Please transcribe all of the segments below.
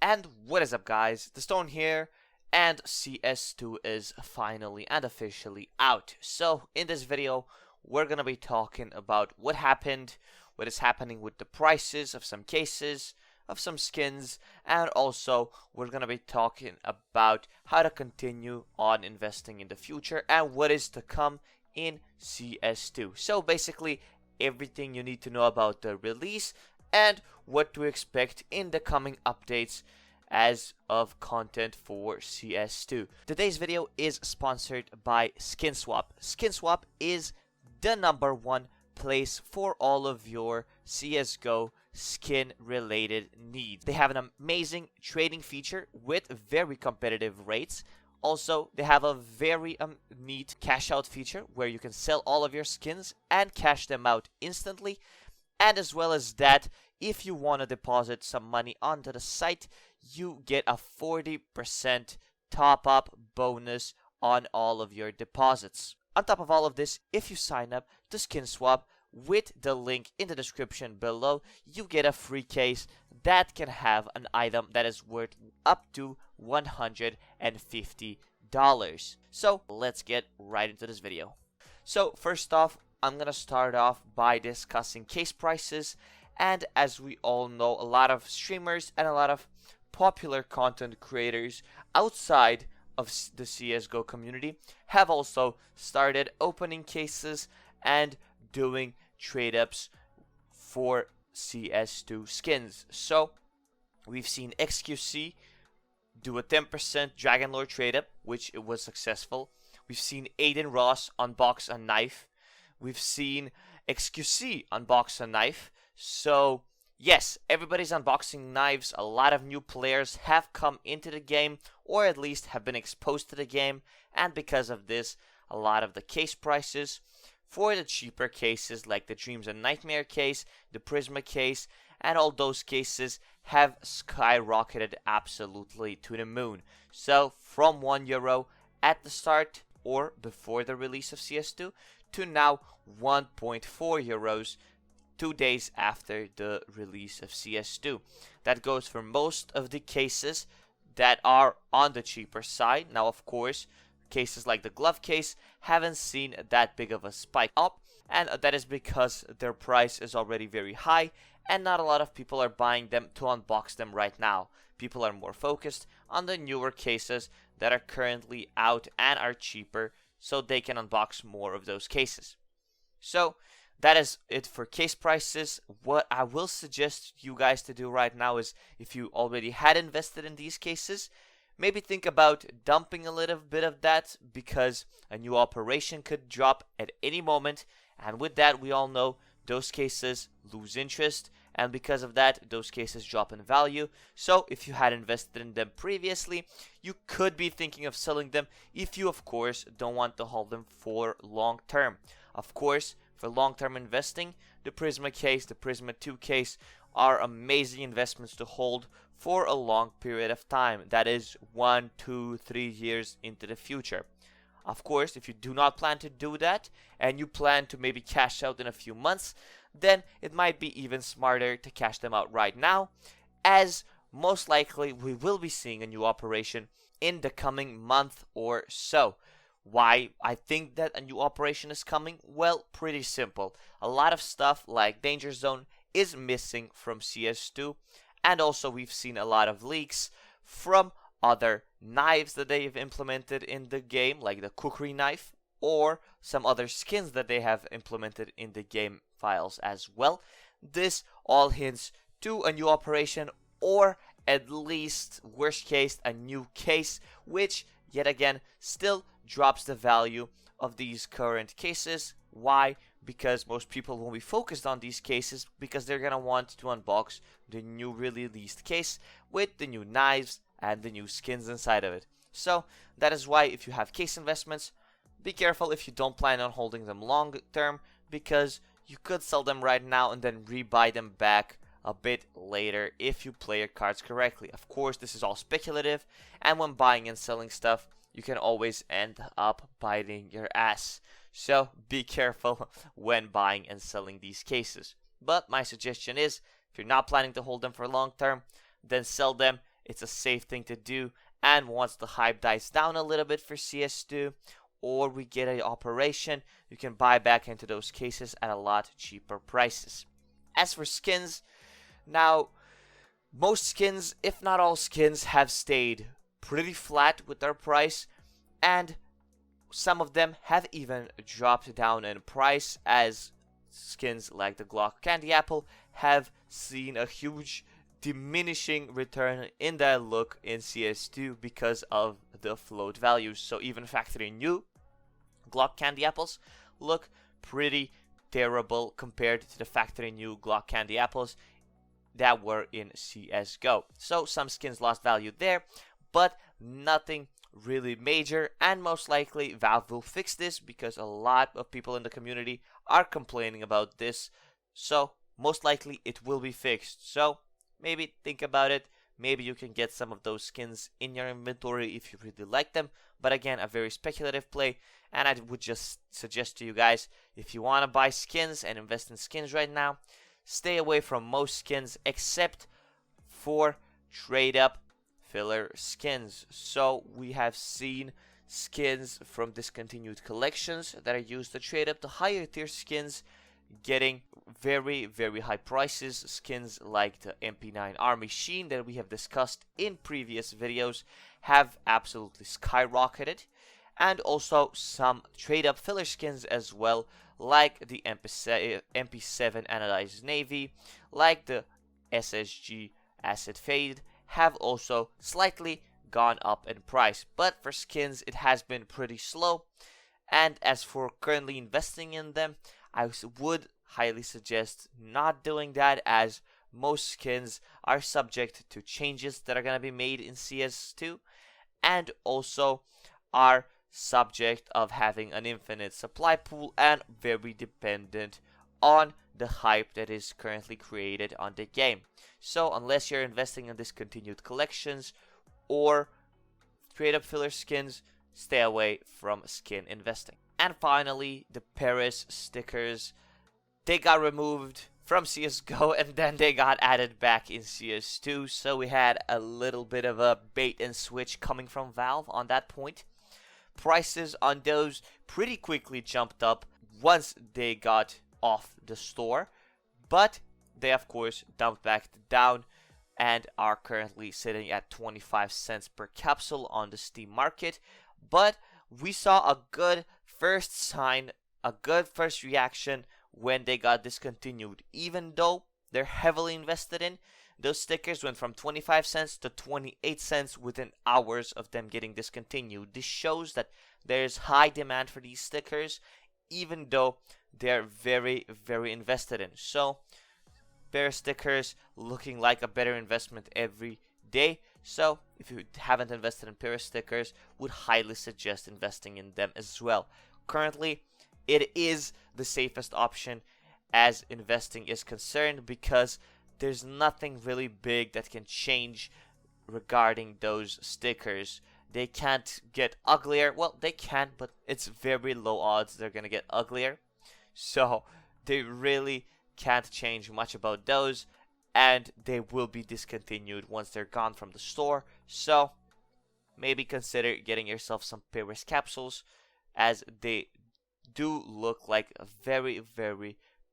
And what is up, guys? The Stone here, and CS2 is finally and officially out. So in this video we're gonna be talking about what happened, what is happening with the prices of some cases, of some skins, and also we're gonna be talking about how to continue on investing in the future and what is to come in CS2. So basically everything you need to know about the release and what to expect in the coming updates as of content for CS2. Today's video is sponsored by SkinSwap. SkinSwap is the #1 place for all of your CSGO skin related needs. They have an amazing trading feature with very competitive rates. Also, they have a very neat cash out feature where you can sell all of your skins and cash them out instantly. And as well as that, if you want to deposit some money onto the site, you get a 40% top up bonus on all of your deposits. On top of all of this, if you sign up to SkinSwap with the link in the description below, you get a free case that can have an item that is worth up to $150. So let's get right into this video. So first off, I'm gonna start off by discussing case prices. And as we all know, a lot of streamers and a lot of popular content creators outside of the CSGO community have also started opening cases and doing trade ups for CS2 skins. So we've seen XQC do a 10% Dragon Lore trade up, which it was successful. We've seen Aiden Ross unbox a knife. We've seen XQC unbox a knife. So yes, everybody's unboxing knives. A lot of new players have come into the game, or at least have been exposed to the game, and because of this, a lot of the case prices for the cheaper cases like the Dreams and Nightmare case, the Prisma case, and all those cases have skyrocketed absolutely to the moon. So from €1 at the start or before the release of CS2 to now €1.4 2 days after the release of CS2. That goes for most of the cases that are on the cheaper side. Now, of course, cases like the glove case haven't seen that big of a spike up, and that is because their price is already very high and not a lot of people are buying them to unbox them right now. People are more focused on the newer cases that are currently out and are cheaper, so they can unbox more of those cases. So that is it for case prices. What I will suggest you guys to do right now is, if you already had invested in these cases, maybe think about dumping a little bit of that, because a new operation could drop at any moment, and with that we all know those cases lose interest, and because of that those cases drop in value. So if you had invested in them previously, you could be thinking of selling them if you of course don't want to hold them for long term. Of course, for long-term investing, the Prisma case, the Prisma 2 case are amazing investments to hold for a long period of time. That is 1, 2, 3 years into the future. Of course, if you do not plan to do that and you plan to maybe cash out in a few months, then it might be even smarter to cash them out right now, as most likely we will be seeing a new operation in the coming month or so. Why I think that a new operation is coming? Well, pretty simple. A lot of stuff like Danger Zone is missing from CS2, and also we've seen a lot of leaks from other knives that they've implemented in the game, like the cookery knife, or some other skins that they have implemented in the game files as well. This all hints to a new operation, or at least, worst case, a new case, which yet again still drops the value of these current cases. Why? Because most people won't be focused on these cases, because they're gonna want to unbox the new released case with the new knives and the new skins inside of it. So that is why, if you have case investments, be careful if you don't plan on holding them long term, because you could sell them right now and then rebuy them back a bit later if you play your cards correctly. Of course, this is all speculative, and when buying and selling stuff, you can always end up biting your ass. So be careful when buying and selling these cases. But my suggestion is, if you're not planning to hold them for long term, then sell them It's a safe thing to do. And once the hype dies down a little bit for CS2, or we get an operation, you can buy back into those cases at a lot cheaper prices. As for skins, now most skins, if not all skins, have stayed pretty flat with their price, and some of them have even dropped down in price, as skins like the Glock Candy Apple have seen a huge diminishing return in their look in CS2 because of the float values. So even factory new Glock Candy Apples look pretty terrible compared to the factory new Glock Candy Apples that were in CSGO. So some skins lost value there, but nothing really major, and most likely Valve will fix this because a lot of people in the community are complaining about this. So most likely it will be fixed. So maybe think about it. Maybe you can get some of those skins in your inventory if you really like them. But again, a very speculative play, and I would just suggest to you guys, if you want to buy skins and invest in skins right now, stay away from most skins except for trade up filler skins. So we have seen skins from discontinued collections that are used to trade up to higher tier skins getting very high prices. Skins like the MP9 Army Sheen that we have discussed in previous videos have absolutely skyrocketed, and also some trade up filler skins as well, like the MP7 Anodized Navy, like the SSG Acid Fade, have also slightly gone up in price. But for skins, it has been pretty slow. And as for currently investing in them, I would highly suggest not doing that, as most skins are subject to changes that are going to be made in CS2, and also are subject of having an infinite supply pool and very dependent on the hype that is currently created on the game. So unless you're investing in discontinued collections or trade up filler skins, stay away from skin investing. And finally, the Paris stickers. They got removed from CSGO and then they got added back in CS2. So we had a little bit of a bait and switch coming from Valve on that point. Prices on those pretty quickly jumped up once they got off the store, but they of course dumped back down and are currently sitting at 25 cents per capsule on the Steam market. But we saw a good first sign, a good first reaction when they got discontinued. Even though they're heavily invested in, those stickers went from 25 cents to 28 cents within hours of them getting discontinued. This shows that there's high demand for these stickers, even though they're very invested in. So pair stickers looking like a better investment every day. So if you haven't invested in pair stickers, would highly suggest investing in them as well. Currently, it is the safest option as investing is concerned, because there's nothing really big that can change regarding those stickers. They can't get uglier. Well, they can, but it's very low odds they're gonna get uglier. So they really can't change much about those, and they will be discontinued once they're gone from the store. So maybe consider getting yourself some Paris capsules, as they do look like a very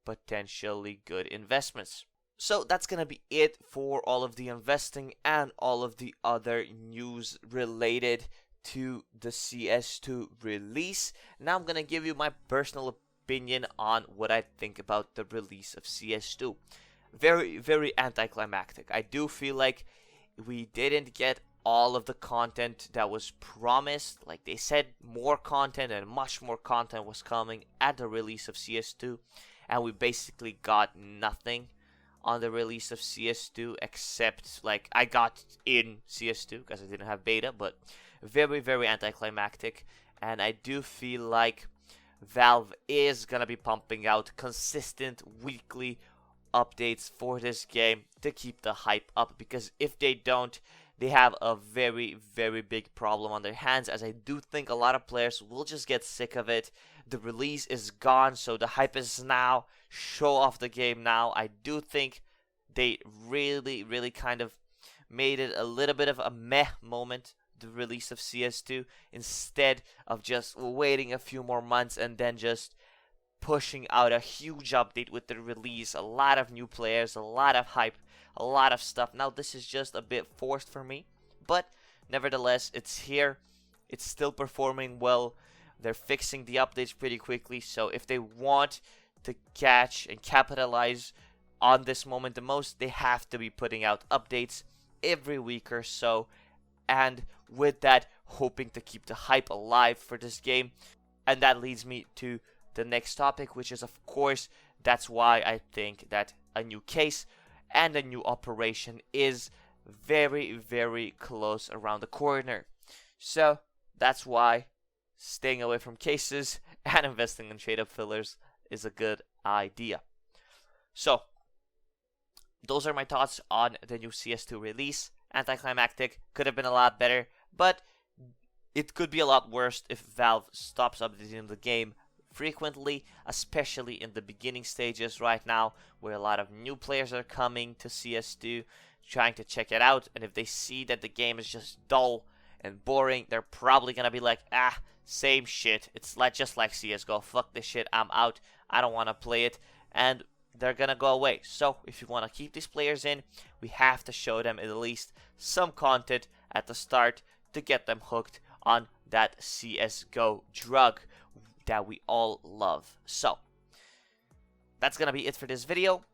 potentially good investments. So that's gonna be it for all of the investing and all of the other news related to the CS2 release. Now I'm gonna give you my personal opinion on what I think about the release of CS2. Very anticlimactic. I do feel like we didn't get all of the content that was promised. Like they said, more content and much more content was coming at the release of CS2, and we basically got nothing on the release of CS2, except like I got in CS2 because I didn't have beta, but very anticlimactic. And I do feel like Valve is gonna be pumping out consistent weekly updates for this game to keep the hype up, because if they don't, they have a very big problem on their hands, as I do think a lot of players will just get sick of it. The release is gone, so the hype is now. Show off the game now. I do think they really kind of made it a little bit of a meh moment, the release of CS2, instead of just waiting a few more months and then just pushing out a huge update with the release, a lot of new players, a lot of hype, a lot of stuff. Now this is just a bit forced for me, but nevertheless, it's here. It's still performing well. They're fixing the updates pretty quickly, so if they want to catch and capitalize on this moment the most, they have to be putting out updates every week or so, and with that, hoping to keep the hype alive for this game. And that leads me to the next topic, which is, of course, that's why I think that a new case and a new operation is very, very close around the corner. So that's why staying away from cases and investing in trade-up fillers is a good idea. So those are my thoughts on the new CS2 release. Anticlimactic, could have been a lot better, but it could be a lot worse if Valve stops updating the game frequently, especially in the beginning stages right now, where a lot of new players are coming to CS2 trying to check it out, and if they see that the game is just dull and boring, they're probably gonna be like, same shit, it's like just like CSGO, fuck this shit, I'm out, I don't want to play it, and they're gonna go away. So if you want to keep these players in, we have to show them at least some content at the start to get them hooked on that CSGO drug that we all love. So that's gonna be it for this video.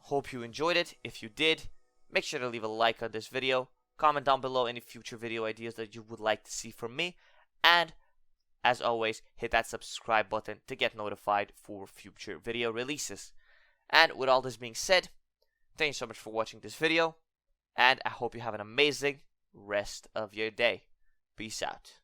Hope you enjoyed it. If you did, make sure to leave a like on this video, comment down below any future video ideas that you would like to see from me, and as always, hit that subscribe button to get notified for future video releases. And with all this being said, thank you so much for watching this video, and I hope you have an amazing rest of your day. Peace out.